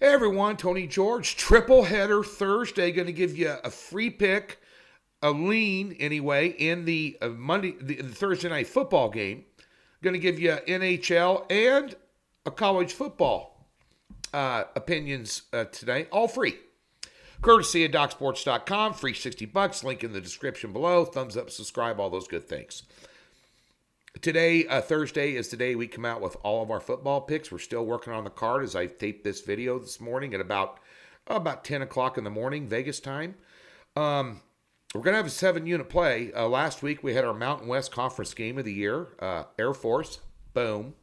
Hey everyone, Tony George, triple header Thursday. Going to give you a free pick, a lean anyway, in the the Thursday night football game. Going to give you NHL and a college football opinions today, all free. Courtesy of DocSports.com, free $60. Link in the description below. Thumbs up, subscribe, all those good things. Today, Thursday, is the day we come out with all of our football picks. We're still working on the card as I taped this video this morning at about 10 o'clock in the morning, Vegas time. We're going to have a 7-unit play. Last week, we had our Mountain West Conference game of the year. Air Force, boom,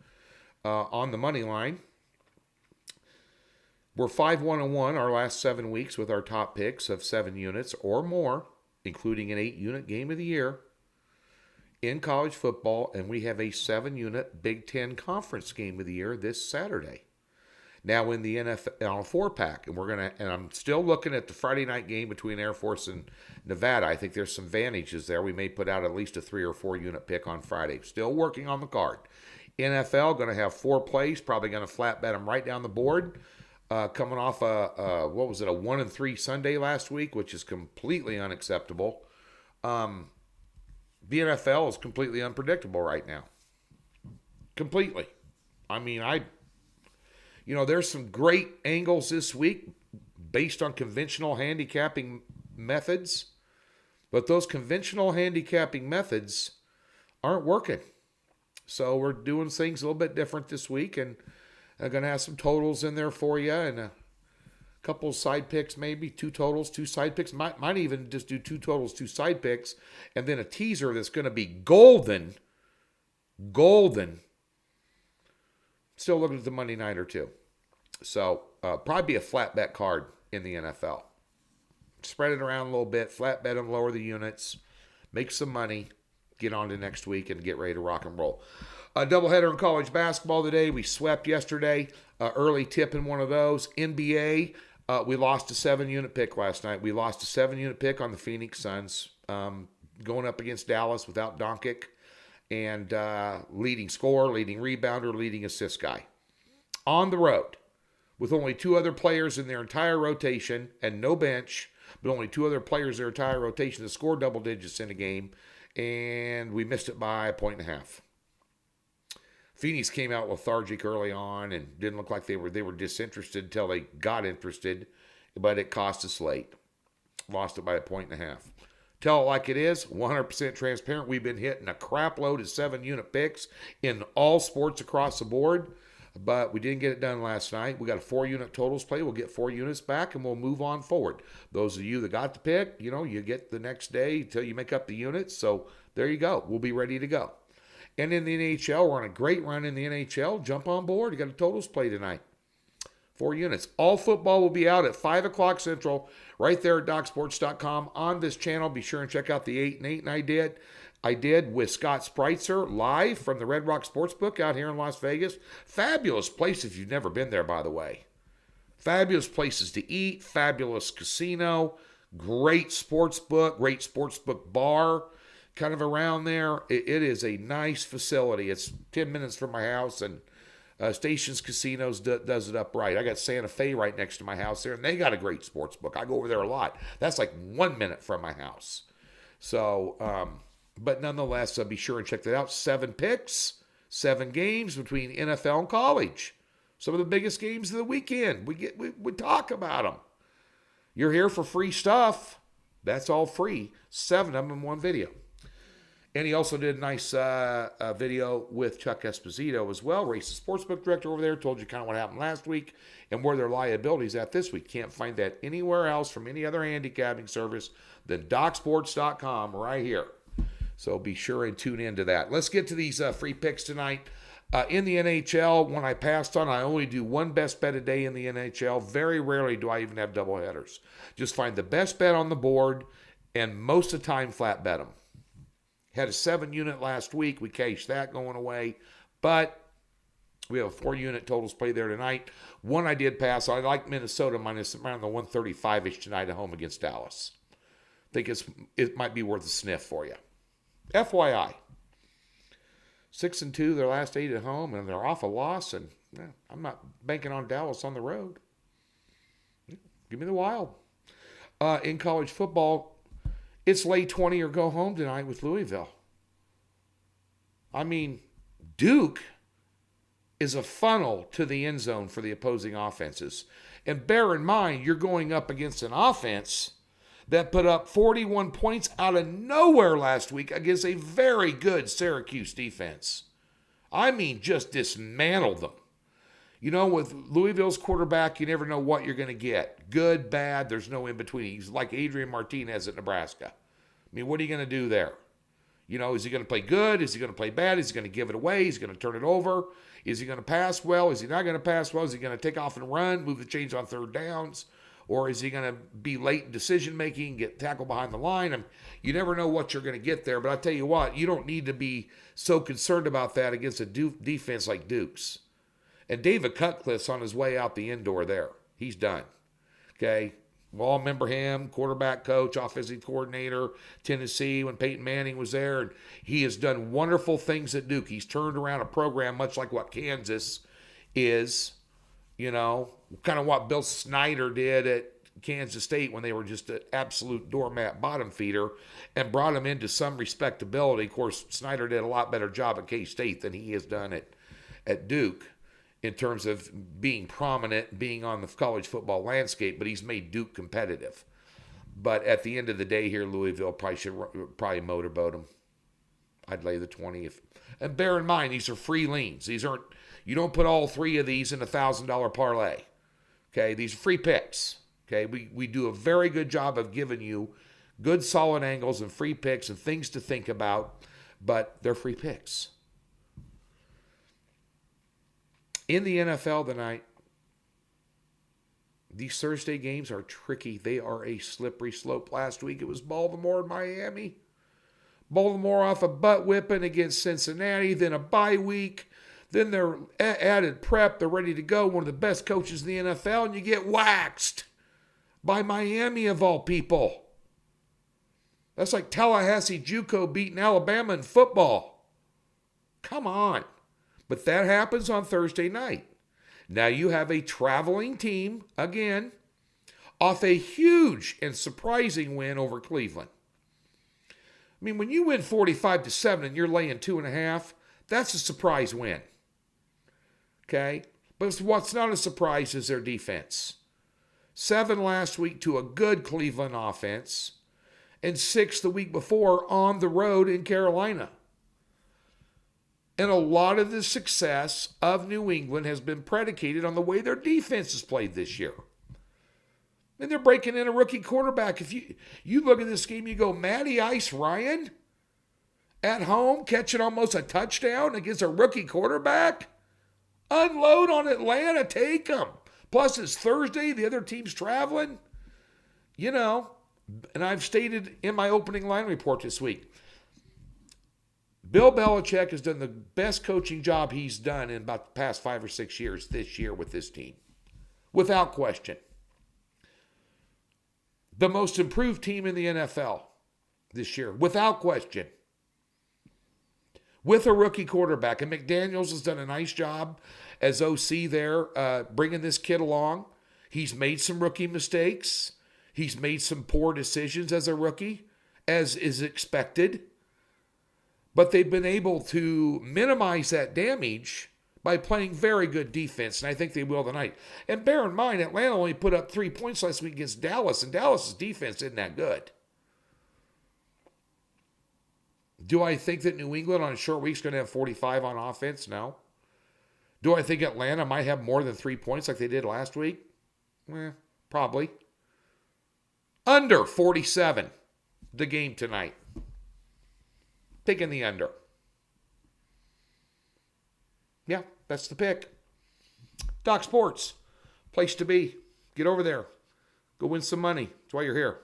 on the money line. We're 5-1-1 our last 7 weeks with our top picks of 7 units or more, including an 8-unit game of the year in college football, and we have a 7-unit Big Ten Conference game of the year this Saturday. Now in the NFL 4-pack, and I'm still looking at the Friday night game between Air Force and Nevada. I think there's some advantages there. We may put out at least a 3 or 4 unit pick on Friday. Still working on the card. NFL going to have 4 plays, probably going to flat bet them right down the board. Coming off a 1-3 Sunday last week, which is completely unacceptable. The NFL is completely unpredictable right now. Completely. I mean, there's some great angles this week based on conventional handicapping methods, but those conventional handicapping methods aren't working. So we're doing things a little bit different this week, and I'm going to have some totals in there for you, and a couple of side picks, maybe 2 totals, 2 side picks. Might even just do 2 totals, 2 side picks, and then a teaser that's going to be golden. Still looking at the Monday night or 2. So probably be a flat bet card in the NFL. Spread it around a little bit, flat bet them, lower the units, make some money, get on to next week, and get ready to rock and roll. A doubleheader in college basketball today. We swept yesterday. Early tip in one of those. NBA, we lost a 7-unit pick last night. We lost a 7-unit pick on the Phoenix Suns, going up against Dallas without Doncic, and leading scorer, leading rebounder, leading assist guy. On the road, with only 2 other players in their entire rotation and no bench, but only 2 other players in their entire rotation to score double digits in a game, and we missed it by 1.5. Phoenix came out lethargic early on and didn't look like they were disinterested until they got interested, but it cost us late. Lost it by 1.5. Tell it like it is, 100% transparent. We've been hitting a crap load of 7-unit picks in all sports across the board, but we didn't get it done last night. We got a 4-unit totals play. We'll get 4 units back, and we'll move on forward. Those of you that got the pick, you get the next day until you make up the units. So there you go. We'll be ready to go. And in the NHL, we're on a great run in the NHL. Jump on board. You got a totals play tonight. 4 units. All football will be out at 5 o'clock Central, right there at DocSports.com on this channel. Be sure and check out the 8 and 8. And I did with Scott Spreitzer live from the Red Rock Sportsbook out here in Las Vegas. Fabulous place if you've never been there, by the way. Fabulous places to eat. Fabulous casino. Great sportsbook bar. Kind of around there. It is a nice facility. It's 10 minutes from my house, and Stations Casinos does it up right. I got Santa Fe right next to my house there, and they got a great sports book. I go over there a lot. That's like 1 minute from my house. So, but nonetheless, be sure and check that out. 7 picks, 7 games between NFL and college. Some of the biggest games of the weekend. We talk about them. You're here for free stuff. That's all free. 7 of them in one video. And he also did a nice video with Chuck Esposito as well. Racing sportsbook director over there. Told you kind of what happened last week and where their liabilities at this week. Can't find that anywhere else from any other handicapping service than DocSports.com right here. So be sure and tune into that. Let's get to these free picks tonight. In the NHL, when I passed on, I only do 1 best bet a day in the NHL. Very rarely do I even have double headers. Just find the best bet on the board and most of the time flat bet them. Had a 7-unit last week. We cashed that going away. But we have a 4-unit totals play there tonight. One I did pass. I like Minnesota minus around the 135-ish tonight at home against Dallas. I think it might be worth a sniff for you. FYI. 6-2 their last 8 at home, and they're off a loss. And I'm not banking on Dallas on the road. Give me the Wild. In college football, it's lay 20 or go home tonight with Louisville. I mean, Duke is a funnel to the end zone for the opposing offenses. And bear in mind, you're going up against an offense that put up 41 points out of nowhere last week against a very good Syracuse defense. I mean, just dismantled them. You know, with Louisville's quarterback, you never know what you're going to get. Good, bad, there's no in between. He's like Adrian Martinez at Nebraska. I mean, what are you going to do there? You know, is he going to play good? Is he going to play bad? Is he going to give it away? Is he going to turn it over? Is he going to pass well? Is he not going to pass well? Is he going to take off and run, move the chains on third downs? Or is he going to be late in decision-making, get tackled behind the line? You never know what you're going to get there. But I tell you what, you don't need to be so concerned about that against a defense like Duke's. And David Cutcliffe's on his way out the indoor there. He's done. Okay? We all remember him, quarterback coach, offensive coordinator, Tennessee, when Peyton Manning was there. And he has done wonderful things at Duke. He's turned around a program much like what Kansas is, you know, kind of what Bill Snyder did at Kansas State when they were just an absolute doormat bottom feeder, and brought them into some respectability. Of course, Snyder did a lot better job at K-State than he has done at Duke in terms of being prominent, being on the college football landscape, but he's made Duke competitive. But at the end of the day here, Louisville probably motorboat them. I'd lay the 20. And bear in mind, these are free leans. These aren't, you don't put all three of these in a $1,000 parlay. Okay, these are free picks. Okay, we do a very good job of giving you good solid angles and free picks and things to think about, but they're free picks. In the NFL tonight, these Thursday games are tricky. They are a slippery slope. Last week it was Baltimore and Miami. Baltimore off a butt whipping against Cincinnati, then a bye week. Then they're added prep. They're ready to go. One of the best coaches in the NFL, and you get waxed by Miami of all people. That's like Tallahassee JUCO beating Alabama in football. Come on. But that happens on Thursday night. Now you have a traveling team, again, off a huge and surprising win over Cleveland. I mean, when you win 45-7 and you're laying 2.5, that's a surprise win. Okay? But what's not a surprise is their defense. 7 last week to a good Cleveland offense, and 6 the week before on the road in Carolina. And a lot of the success of New England has been predicated on the way their defense has played this year. And they're breaking in a rookie quarterback. If you look at this game, you go, Matty Ice Ryan at home catching almost a touchdown against a rookie quarterback? Unload on Atlanta, take them. Plus it's Thursday, the other team's traveling. You know, and I've stated in my opening line report this week, Bill Belichick has done the best coaching job he's done in about the past 5 or 6 years this year with this team. Without question. The most improved team in the NFL this year. Without question. With a rookie quarterback. And McDaniels has done a nice job as OC there, bringing this kid along. He's made some rookie mistakes. He's made some poor decisions as a rookie, as is expected. But they've been able to minimize that damage by playing very good defense, and I think they will tonight. And bear in mind, Atlanta only put up 3 points last week against Dallas, and Dallas' defense isn't that good. Do I think that New England on a short week is going to have 45 on offense? No. Do I think Atlanta might have more than 3 points like they did last week? Probably. Under 47, the game tonight. Taking the under. Yeah, that's the pick. Doc Sports, place to be. Get over there. Go win some money. That's why you're here.